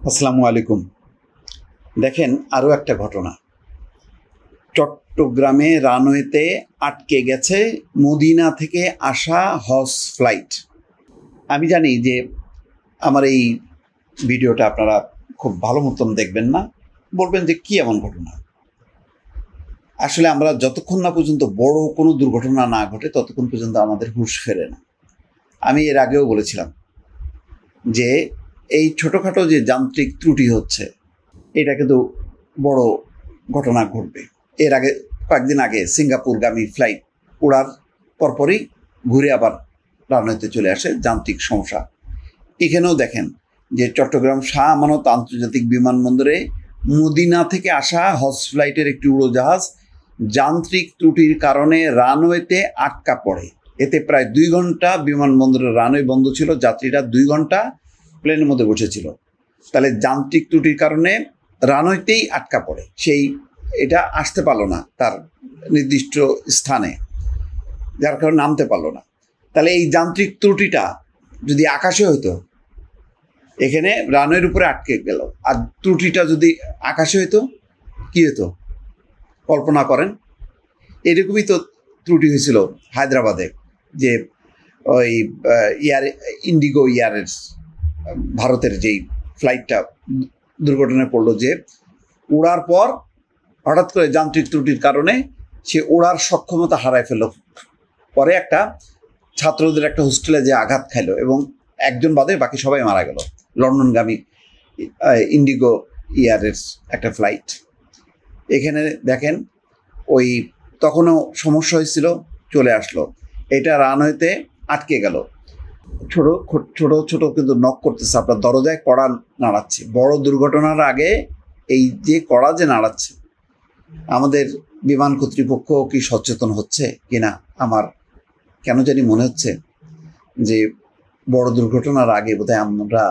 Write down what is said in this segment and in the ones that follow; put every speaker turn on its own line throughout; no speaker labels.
আসসালামু আলাইকুম। দেখেন আরও একটা ঘটনা। চট্টগ্রামে রানওয়েতে আটকে গেছে মদিনা থেকে আসা হজ ফ্লাইট। আমি জানি যে আমার এই ভিডিওটা আপনারা খুব ভালো মতন দেখবেন না, বলবেন যে কী এমন ঘটনা। আসলে আমরা যতক্ষণ না পর্যন্ত বড় কোনো দুর্ঘটনা না ঘটে ততক্ষণ পর্যন্ত আমাদের হুঁশ ফেরে না। আমি এর আগেও বলেছিলাম যে এই ছোটোখাটো যে যান্ত্রিক ত্রুটি হচ্ছে এটা কিন্তু বড় ঘটনা ঘটবে। এর আগে কয়েকদিন আগে সিঙ্গাপুরগামী ফ্লাইট ওড়ার পরপরই ঘুরে আবার রানওয়েতে চলে আসে যান্ত্রিক সমস্যা। এখানেও দেখেন যে চট্টগ্রাম শাহ আমানত আন্তর্জাতিক বিমানবন্দরে মদিনা থেকে আসা হজ ফ্লাইটের একটি উড়োজাহাজ যান্ত্রিক ত্রুটির কারণে রানওয়েতে আটকা পড়ে। এতে প্রায় 2 ঘন্টা বিমানবন্দরের রানওয়ে বন্ধ ছিল, যাত্রীরা 2 ঘন্টা প্লেনের মধ্যে বসেছিল। তাহলে যান্ত্রিক ত্রুটির কারণে রানওয়েতেই আটকা পড়ে, এটা আসতে পারলো না তার নির্দিষ্ট স্থানে, যার কারণে নামতে পারলো না। তাহলে এই যান্ত্রিক ত্রুটিটা যদি আকাশে হইতো, এখানে রানওয়ের উপরে আটকে গেল, আর ত্রুটিটা যদি আকাশে হইতো কী হতো কল্পনা করেন। এরকমই তো ত্রুটি হয়েছিল হায়দ্রাবাদে, যে ওই ইন্ডিগো এয়ারের ভারতের যেই ফ্লাইটটা দুর্ঘটনায় পড়লো, যে ওড়ার পর হঠাৎ করে যান্ত্রিক ত্রুটির কারণে সে ওড়ার সক্ষমতা হারায় ফেলল। পরে একটা ছাত্রদের একটা হোস্টেলে যে আঘাত খাইলো এবং একজন বাদে বাকি সবাই মারা গেল। লন্ডনগামী ইন্ডিগো এয়ারের একটা ফ্লাইট। এখানে দেখেন ওই তখনও সমস্যা হয়েছিল, চলে আসলো, এটা রানওয়েতে আটকে গেল। ছোট ছোট কিন্তু নক করতেছে, আপনার দরজায় কড়া নাড়াচ্ছে। বড় দুর্ঘটনার আগে এই যে কড়া যে নাড়াচ্ছে, আমাদের বিমান কর্তৃপক্ষ কি সচেতন হচ্ছে কিনা আমার কেন জানি মনে হচ্ছে যে বড় দুর্ঘটনার আগে বোধহয় আমরা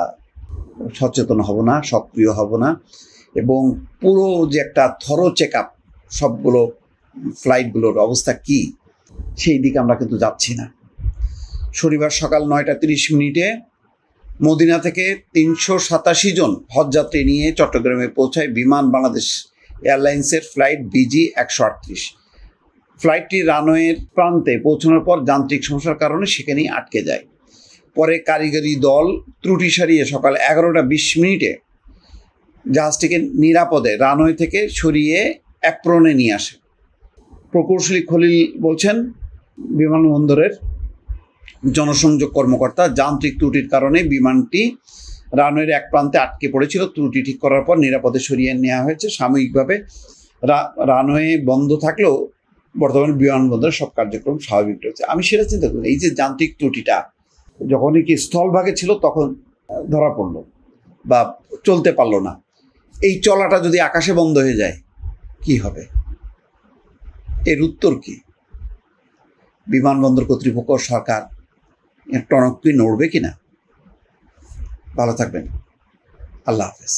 সচেতন হব না, সক্রিয় হব না, এবং পুরো যে একটা থরো চেক আপ সবগুলো ফ্লাইটগুলোর অবস্থা কি সেই দিকে আমরা কিন্তু যাচ্ছি না। শনিবার সকাল 9টা 30 মদিনা থেকে 387 জন হজযাত্রী নিয়ে চট্টগ্রামে পৌঁছায় বিমান বাংলাদেশ এয়ারলাইন্সের ফ্লাইট BG-138। ফ্লাইটটি রানওয়ের প্রান্তে পৌঁছানোর পর যান্ত্রিক সমস্যার কারণে সেখানেই আটকে যায়। পরে কারিগরি দল ত্রুটি সারিয়ে সকাল 11টা 20 জাহাজটিকে নিরাপদে রানওয়ে থেকে সরিয়ে অ্যাপ্রনে নিয়ে আসে। প্রকৌশলী খলিল বলছেন, বিমানবন্দরের জনসংযোগ কর্মকর্তা, যান্ত্রিক ত্রুটির কারণে বিমানটি রানওয়ের এক প্রান্তে আটকে পড়েছিল। ত্রুটি ঠিক করার পর নিরাপদে সরিয়ে নেওয়া হয়েছে। সাময়িকভাবে রানওয়ে বন্ধ থাকলেও বর্তমানে বিমানবন্দরের সব কার্যক্রম স্বাভাবিক রয়েছে। আমি সেটা চিন্তা করি, এই যে যান্ত্রিক ত্রুটিটা যখনই কি স্থলভাগে ছিল তখন ধরা পড়লো বা চলতে পারলো না, এই চলাটা যদি আকাশে বন্ধ হয়ে যায় কি হবে? এর উত্তর কি? বিমানবন্দর কর্তৃপক্ষ, সরকার টনক কি নড়বে কিনা? ভালো থাকবেন। আল্লাহ হাফেজ।